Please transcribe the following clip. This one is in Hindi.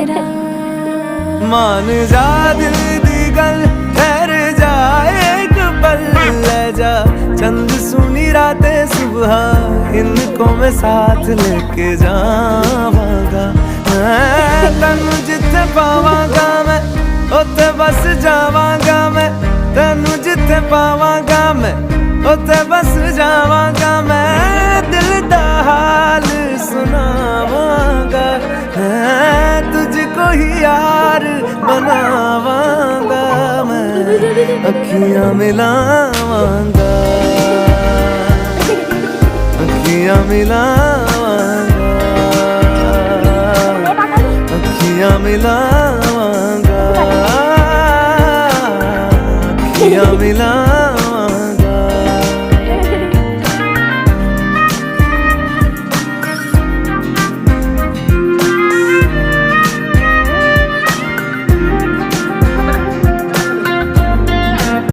मेरा। मान जा दिल दी गल, ठहर जा एक पल, ले जा चंद सुनी रातें सुबह, इनको मैं साथ लेके जावांगा। तैनू जिथे पावांगा मैं उत्थे बस जावांगा मैं, तैनू जिथे पावांगा मैं उत्थे बस जावांगा मैं। दिल दा हाल सुनावांगा, तुझको ही यार बनावांगा मैं, अखियां मिलावांगा, अखियां मिलावांगा, अखियां मिलावांगा, अखियां मिला